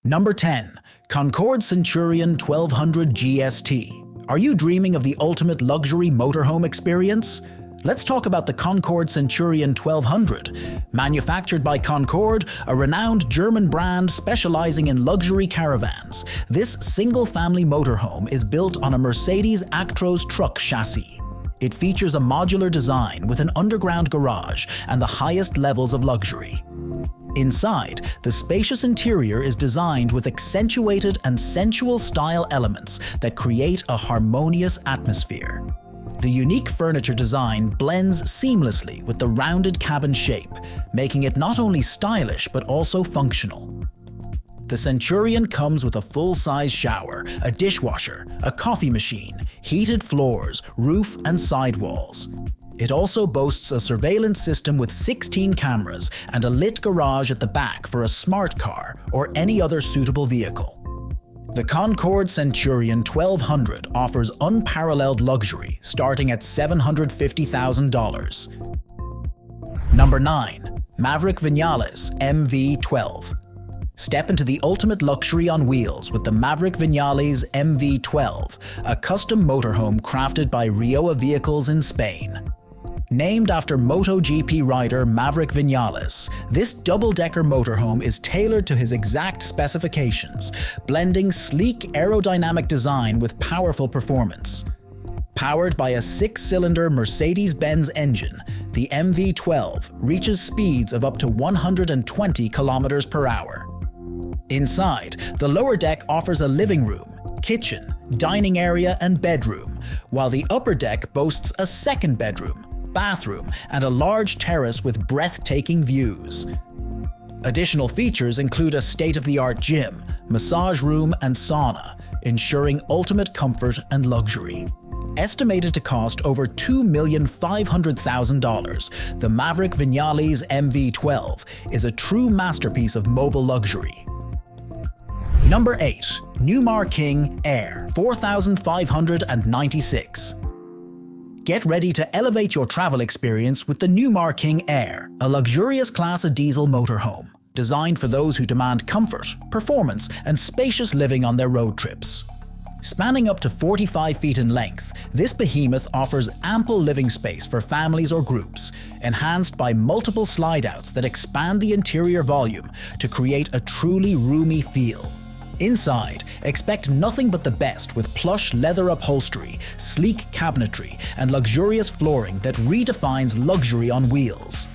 Number 10. Concorde Centurion 1200 GST. Are you dreaming of the ultimate luxury motorhome experience? Let's talk about the Concorde Centurion 1200. Manufactured by Concorde, a renowned German brand specializing in luxury caravans, this single-family motorhome is built on a Mercedes Actros truck chassis. It features a modular design with an underground garage and the highest levels of luxury. Inside, the spacious interior is designed with accentuated and sensual style elements that create a harmonious atmosphere. The unique furniture design blends seamlessly with the rounded cabin shape, making it not only stylish but also functional. The Centurion comes with a full-size shower, a dishwasher, a coffee machine, heated floors, roof and sidewalls. It also boasts a surveillance system with 16 cameras and a lit garage at the back for a smart car or any other suitable vehicle. The Concorde Centurion 1200 offers unparalleled luxury starting at $750,000. Number 9. Maverick Viñales MV12. Step into the ultimate luxury on wheels with the Maverick Viñales MV12, a custom motorhome crafted by Rioja Vehicles in Spain. Named after MotoGP rider Maverick Viñales, this double-decker motorhome is tailored to his exact specifications, blending sleek aerodynamic design with powerful performance. Powered by a 6-cylinder Mercedes-Benz engine, the MV12 reaches speeds of up to 120 kilometers per hour. Inside, the lower deck offers a living room, kitchen, dining area and bedroom, while the upper deck boasts a second bedroom, bathroom, and a large terrace with breathtaking views. Additional features include a state-of-the-art gym, massage room, and sauna, ensuring ultimate comfort and luxury. Estimated to cost over $2,500,000, the Maverick Viñales MV12 is a true masterpiece of mobile luxury. Number 8. Newmar King Aire 4596. Get ready to elevate your travel experience with the Numar King Aire, a luxurious class A diesel motorhome, designed for those who demand comfort, performance, and spacious living on their road trips. Spanning up to 45 feet in length, this behemoth offers ample living space for families or groups, enhanced by multiple slide-outs that expand the interior volume to create a truly roomy feel. Inside, expect nothing but the best with plush leather upholstery, sleek cabinetry, and luxurious flooring that redefines luxury on wheels.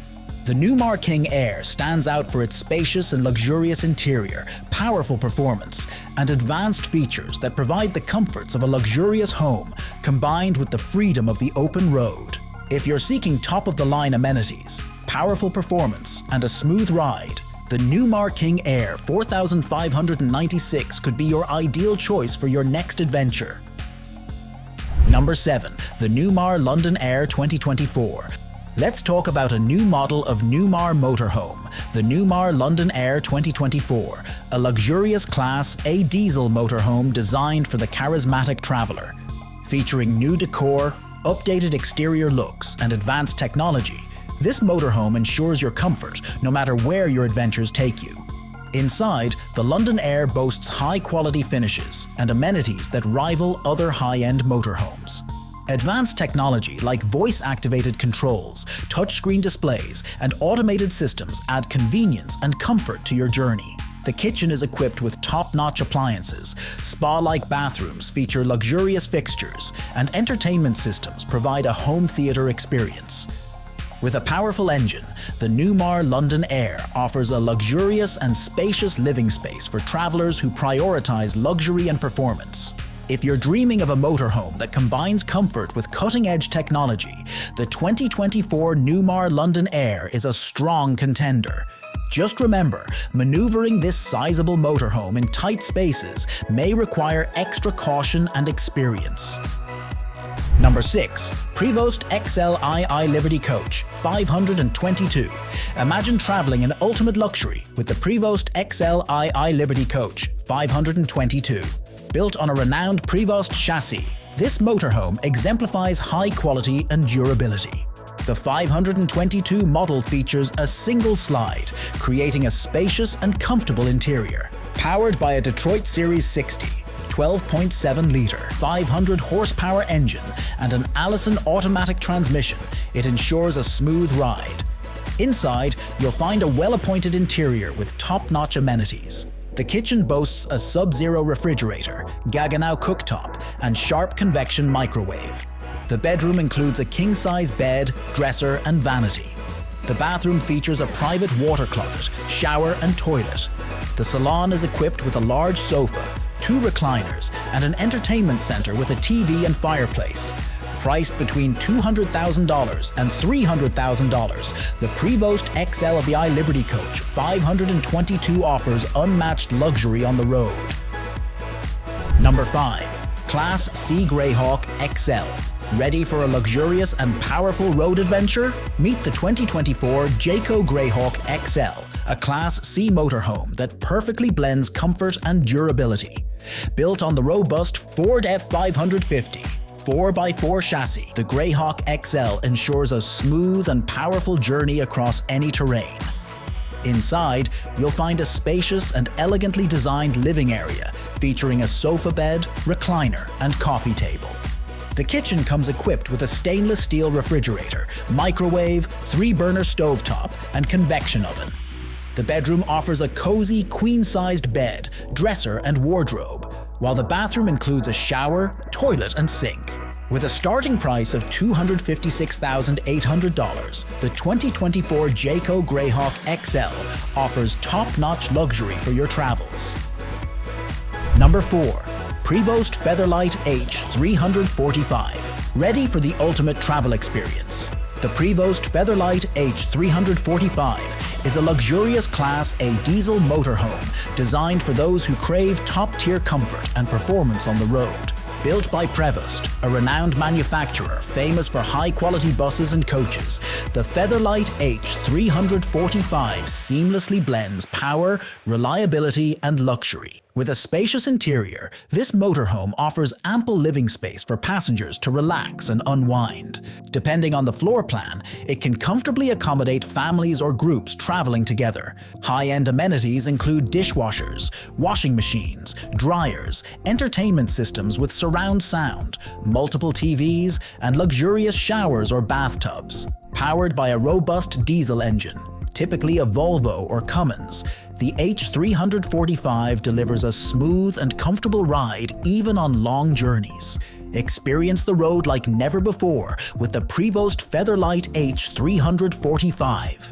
The Numar King Aire stands out for its spacious and luxurious interior, powerful performance, and advanced features that provide the comforts of a luxurious home combined with the freedom of the open road. If you're seeking top-of-the-line amenities, powerful performance, and a smooth ride, the Numar King Aire 4596 could be your ideal choice for your next adventure. Number 7. The Numar London Air 2024. Let's talk about a new model of Newmar motorhome, the Numar London Air 2024, a luxurious Class A diesel motorhome designed for the charismatic traveler. Featuring new decor, updated exterior looks, and advanced technology, this motorhome ensures your comfort no matter where your adventures take you. Inside, the London Air boasts high-quality finishes and amenities that rival other high-end motorhomes. Advanced technology like voice-activated controls, touchscreen displays, and automated systems add convenience and comfort to your journey. The kitchen is equipped with top-notch appliances, spa-like bathrooms feature luxurious fixtures, and entertainment systems provide a home theater experience. With a powerful engine, the Numar London Air offers a luxurious and spacious living space for travelers who prioritize luxury and performance. If you're dreaming of a motorhome that combines comfort with cutting-edge technology, the 2024 Numar London Air is a strong contender. Just remember, maneuvering this sizable motorhome in tight spaces may require extra caution and experience. Number 6. Prevost XLII Liberty Coach 522. Imagine traveling in ultimate luxury with the Prevost XLII Liberty Coach 522. Built on a renowned Prevost chassis, this motorhome exemplifies high quality and durability. The 522 model features a single slide, creating a spacious and comfortable interior. Powered by a Detroit Series 60, 12.7-litre, 500 horsepower engine and an Allison automatic transmission, it ensures a smooth ride. Inside, you'll find a well-appointed interior with top-notch amenities. The kitchen boasts a Sub-Zero refrigerator, Gaggenau cooktop, and sharp convection microwave. The bedroom includes a king-size bed, dresser, and vanity. The bathroom features a private water closet, shower, and toilet. The salon is equipped with a large sofa, 2 recliners, and an entertainment center with a TV and fireplace. Priced between $200,000 and $300,000, the Prevost XL of the Aire Liberty Coach 522 offers unmatched luxury on the road. Number 5. Class C Greyhawk XL. Ready for a luxurious and powerful road adventure? Meet the 2024 Jayco Greyhawk XL, a Class C motorhome that perfectly blends comfort and durability. Built on the robust Ford F550 4x4 chassis, the Greyhawk XL ensures a smooth and powerful journey across any terrain. Inside, you'll find a spacious and elegantly designed living area featuring a sofa bed, recliner, and coffee table. The kitchen comes equipped with a stainless steel refrigerator, microwave, 3-burner stovetop, and convection oven. The bedroom offers a cozy, queen-sized bed, dresser, and wardrobe, while the bathroom includes a shower, toilet, and sink. With a starting price of $256,800, the 2024 Jayco Greyhawk XL offers top-notch luxury for your travels. Number 4. Prevost Featherlite H345. Ready for the ultimate travel experience. The Prevost Featherlite H345 is a luxurious Class A diesel motorhome designed for those who crave top-tier comfort and performance on the road. Built by Prevost, a renowned manufacturer famous for high-quality buses and coaches, the Featherlite H345 seamlessly blends power, reliability, and luxury. With a spacious interior, this motorhome offers ample living space for passengers to relax and unwind. Depending on the floor plan, it can comfortably accommodate families or groups traveling together. High-end amenities include dishwashers, washing machines, dryers, entertainment systems with surround sound, multiple TVs, and luxurious showers or bathtubs. Powered by a robust diesel engine, typically a Volvo or Cummins, the H345 delivers a smooth and comfortable ride even on long journeys. Experience the road like never before with the Prevost Featherlite H345.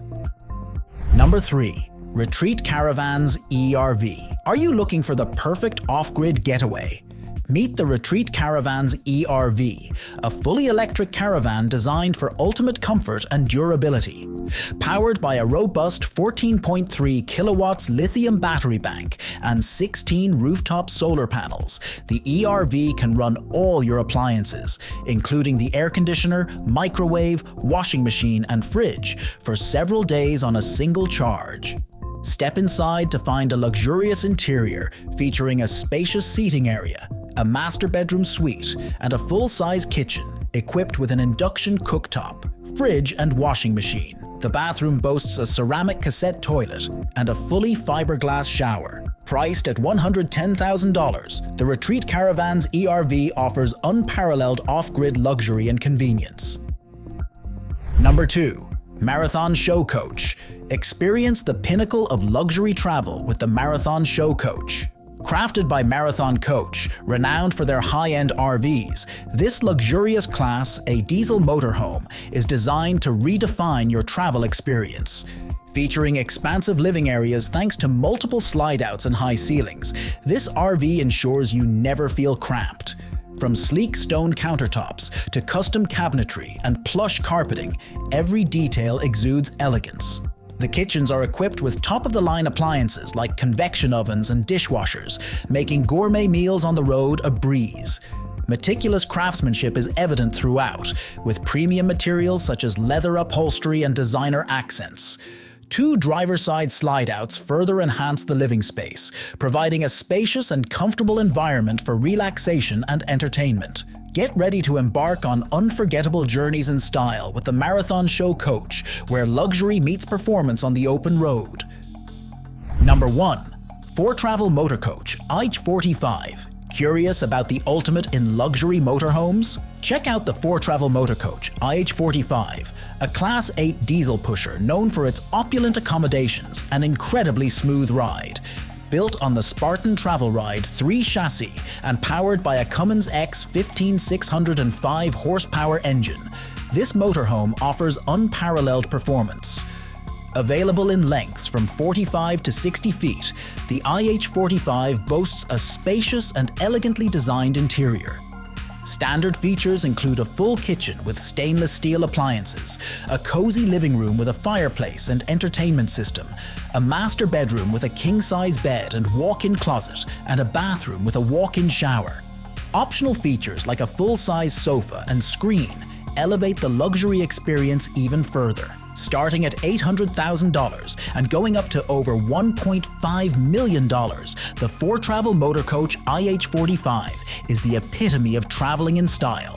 Number 3. Retreat Caravans ERV. Are you looking for the perfect off-grid getaway? Meet the Retreat Caravans ERV, a fully electric caravan designed for ultimate comfort and durability. Powered by a robust 14.3 kilowatts lithium battery bank and 16 rooftop solar panels, the ERV can run all your appliances, including the air conditioner, microwave, washing machine, and fridge, for several days on a single charge. Step inside to find a luxurious interior featuring a spacious seating area, a master bedroom suite, and a full-size kitchen equipped with an induction cooktop, fridge, and washing machine. The bathroom boasts a ceramic cassette toilet and a fully fiberglass shower. Priced at $110,000, the Retreat Caravans ERV offers unparalleled off-grid luxury and convenience. Number 2. Marathon Show Coach. Experience the pinnacle of luxury travel with the Marathon Show Coach. Crafted by Marathon Coach, renowned for their high-end RVs, this luxurious Class A diesel motorhome is designed to redefine your travel experience. Featuring expansive living areas thanks to multiple slide-outs and high ceilings, this RV ensures you never feel cramped. From sleek stone countertops to custom cabinetry and plush carpeting, every detail exudes elegance. The kitchens are equipped with top-of-the-line appliances like convection ovens and dishwashers, making gourmet meals on the road a breeze. Meticulous craftsmanship is evident throughout, with premium materials such as leather upholstery and designer accents. 2 driver-side slide-outs further enhance the living space, providing a spacious and comfortable environment for relaxation and entertainment. Get ready to embark on unforgettable journeys in style with the Marathon Show Coach, where luxury meets performance on the open road. Number 1. Foretravel Motorcoach IH45. Curious about the ultimate in luxury motorhomes? Check out the Foretravel Motorcoach IH45, a Class 8 diesel pusher known for its opulent accommodations and incredibly smooth ride. Built on the Spartan Travel Ride 3 chassis and powered by a Cummins X 15605 horsepower engine, this motorhome offers unparalleled performance. Available in lengths from 45 to 60 feet, the IH45 boasts a spacious and elegantly designed interior. Standard features include a full kitchen with stainless steel appliances, a cozy living room with a fireplace and entertainment system, a master bedroom with a king-size bed and walk-in closet, and a bathroom with a walk-in shower. Optional features like a full-size sofa and screen elevate the luxury experience even further. Starting at $800,000 and going up to over $1.5 million, the Foretravel Motorcoach IH45 is the epitome of traveling in style.